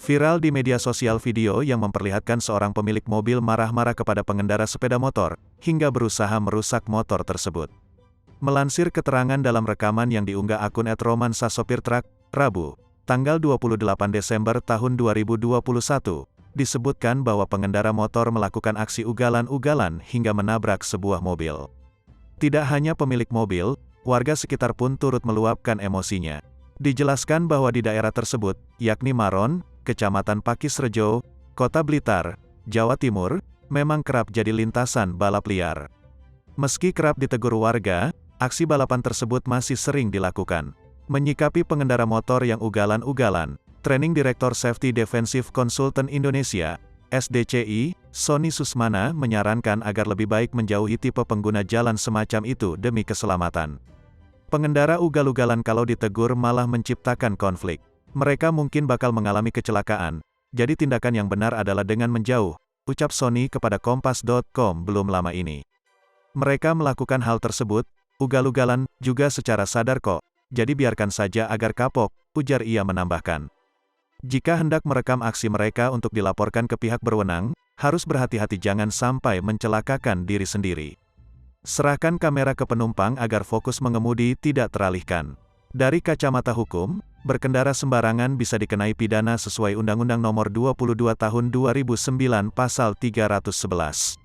Viral di media sosial video yang memperlihatkan seorang pemilik mobil marah-marah kepada pengendara sepeda motor, hingga berusaha merusak motor tersebut. Melansir keterangan dalam rekaman yang diunggah akun @romansa sopir truk, Rabu, tanggal 28 Desember tahun 2021, disebutkan bahwa pengendara motor melakukan aksi ugalan-ugalan hingga menabrak sebuah mobil. Tidak hanya pemilik mobil, warga sekitar pun turut meluapkan emosinya. Dijelaskan bahwa di daerah tersebut, yakni Maron, Kecamatan Pakisrejo, Kota Blitar, Jawa Timur, memang kerap jadi lintasan balap liar. Meski kerap ditegur warga, aksi balapan tersebut masih sering dilakukan. Menyikapi pengendara motor yang ugalan-ugalan, Training Director Safety Defensive Consultant Indonesia, SDCI, Sony Susmana menyarankan agar lebih baik menjauhi tipe pengguna jalan semacam itu demi keselamatan. Pengendara ugal-ugalan kalau ditegur malah menciptakan konflik. Mereka mungkin bakal mengalami kecelakaan, jadi tindakan yang benar adalah dengan menjauh, ucap Sony kepada Kompas.com belum lama ini. Mereka melakukan hal tersebut, ugal-ugalan, juga secara sadar kok, jadi biarkan saja agar kapok, ujar ia menambahkan. Jika hendak merekam aksi mereka untuk dilaporkan ke pihak berwenang, harus berhati-hati jangan sampai mencelakakan diri sendiri. Serahkan kamera ke penumpang agar fokus mengemudi tidak teralihkan. Dari kacamata hukum, berkendara sembarangan bisa dikenai pidana sesuai Undang-Undang Nomor 22 Tahun 2009 Pasal 311.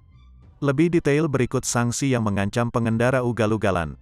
Lebih detail berikut sanksi yang mengancam pengendara ugal-ugalan.